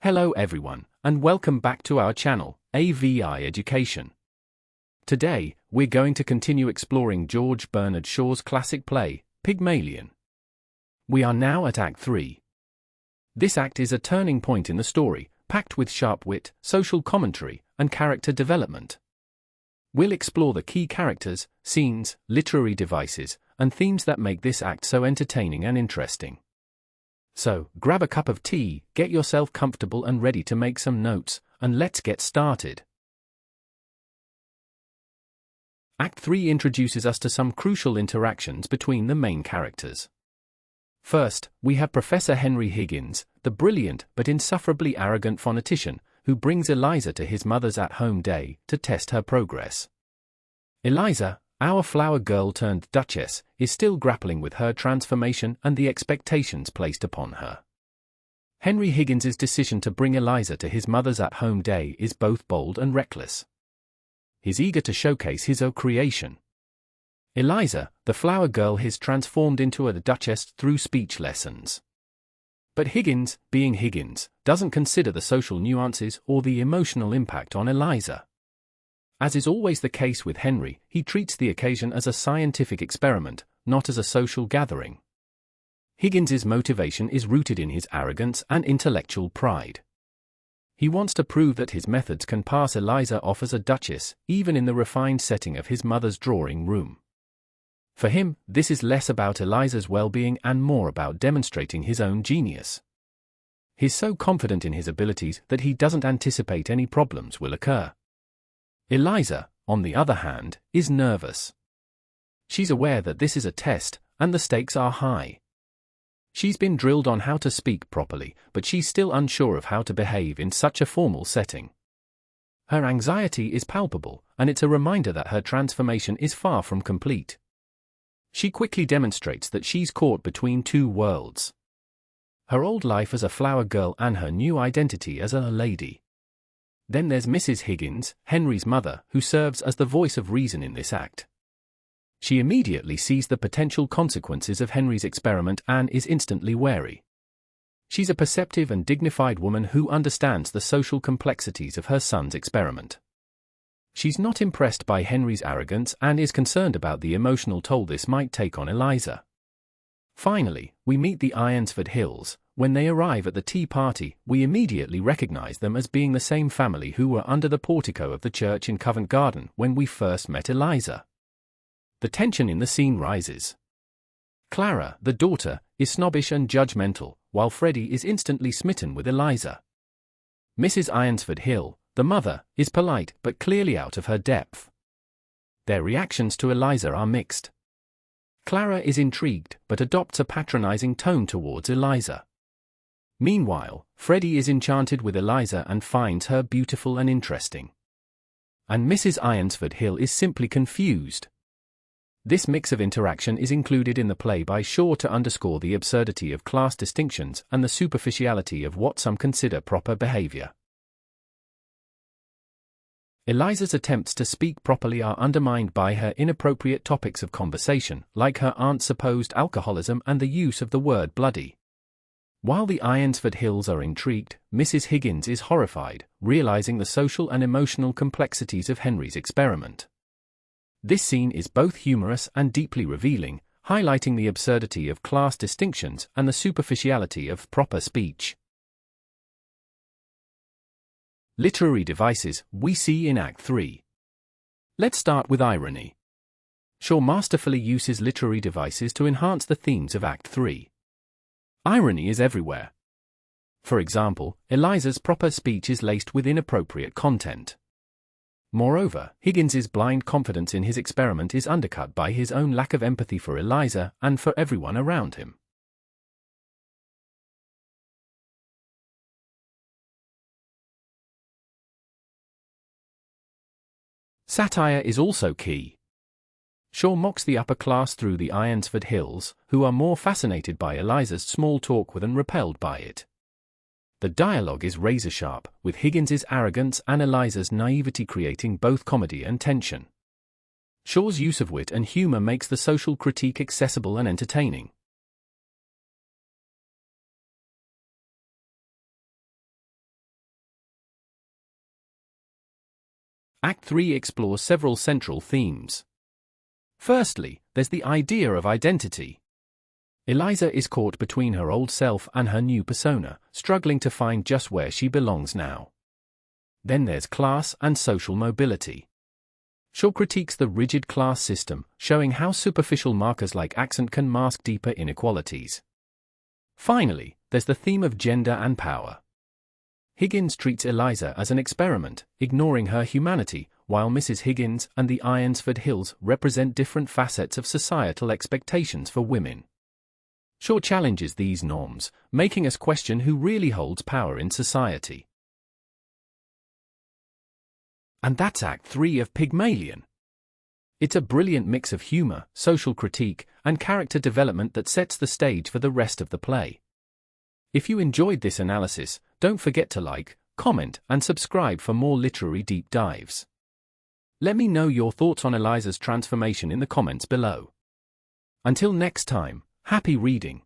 Hello everyone, and welcome back to our channel, AVI Education. Today, we're going to continue exploring George Bernard Shaw's classic play, Pygmalion. We are now at Act 3. This act is a turning point in the story, packed with sharp wit, social commentary, and character development. We'll explore the key characters, scenes, literary devices, and themes that make this act so entertaining and interesting. So, grab a cup of tea, get yourself comfortable and ready to make some notes, and let's get started. Act 3 introduces us to some crucial interactions between the main characters. First, we have Professor Henry Higgins, the brilliant but insufferably arrogant phonetician, who brings Eliza to his mother's at-home day to test her progress. Eliza, our flower girl turned duchess, is still grappling with her transformation and the expectations placed upon her. Henry Higgins's decision to bring Eliza to his mother's at-home day is both bold and reckless. He's eager to showcase his own creation. Eliza, the flower girl, is transformed into a duchess through speech lessons. But Higgins, being Higgins, doesn't consider the social nuances or the emotional impact on Eliza. As is always the case with Henry, he treats the occasion as a scientific experiment, not as a social gathering. Higgins's motivation is rooted in his arrogance and intellectual pride. He wants to prove that his methods can pass Eliza off as a duchess, even in the refined setting of his mother's drawing room. For him, this is less about Eliza's well-being and more about demonstrating his own genius. He's so confident in his abilities that he doesn't anticipate any problems will occur. Eliza, on the other hand, is nervous. She's aware that this is a test, and the stakes are high. She's been drilled on how to speak properly, but she's still unsure of how to behave in such a formal setting. Her anxiety is palpable, and it's a reminder that her transformation is far from complete. She quickly demonstrates that she's caught between two worlds: her old life as a flower girl and her new identity as a lady. Then there's Mrs. Higgins, Henry's mother, who serves as the voice of reason in this act. She immediately sees the potential consequences of Henry's experiment and is instantly wary. She's a perceptive and dignified woman who understands the social complexities of her son's experiment. She's not impressed by Henry's arrogance and is concerned about the emotional toll this might take on Eliza. Finally, we meet the Ironsford Hills. When they arrive at the tea party, we immediately recognize them as being the same family who were under the portico of the church in Covent Garden when we first met Eliza. The tension in the scene rises. Clara, the daughter, is snobbish and judgmental, while Freddie is instantly smitten with Eliza. Mrs. Ironsford Hill, the mother, is polite but clearly out of her depth. Their reactions to Eliza are mixed. Clara is intrigued but adopts a patronizing tone towards Eliza. Meanwhile, Freddie is enchanted with Eliza and finds her beautiful and interesting. And Mrs. Ironsford Hill is simply confused. This mix of interaction is included in the play by Shaw to underscore the absurdity of class distinctions and the superficiality of what some consider proper behavior. Eliza's attempts to speak properly are undermined by her inappropriate topics of conversation, like her aunt's supposed alcoholism and the use of the word bloody. While the Ironsford Hills are intrigued, Mrs. Higgins is horrified, realizing the social and emotional complexities of Henry's experiment. This scene is both humorous and deeply revealing, highlighting the absurdity of class distinctions and the superficiality of proper speech. Literary devices we see in Act 3. Let's start with irony. Shaw masterfully uses literary devices to enhance the themes of Act 3. Irony is everywhere. For example, Eliza's proper speech is laced with inappropriate content. Moreover, Higgins's blind confidence in his experiment is undercut by his own lack of empathy for Eliza and for everyone around him. Satire is also key. Shaw mocks the upper class through the Ironsford Hills, who are more fascinated by Eliza's small talk than repelled by it. The dialogue is razor-sharp, with Higgins's arrogance and Eliza's naivety creating both comedy and tension. Shaw's use of wit and humor makes the social critique accessible and entertaining. Act 3 explores several central themes. Firstly, there's the idea of identity. Eliza is caught between her old self and her new persona, struggling to find just where she belongs now. Then there's class and social mobility. Shaw critiques the rigid class system, showing how superficial markers like accent can mask deeper inequalities. Finally, there's the theme of gender and power. Higgins treats Eliza as an experiment, ignoring her humanity, while Mrs. Higgins and the Ironsford Hills represent different facets of societal expectations for women. Shaw challenges these norms, making us question who really holds power in society. And that's Act 3 of Pygmalion. It's a brilliant mix of humor, social critique, and character development that sets the stage for the rest of the play. If you enjoyed this analysis, don't forget to like, comment, and subscribe for more literary deep dives. Let me know your thoughts on Eliza's transformation in the comments below. Until next time, happy reading.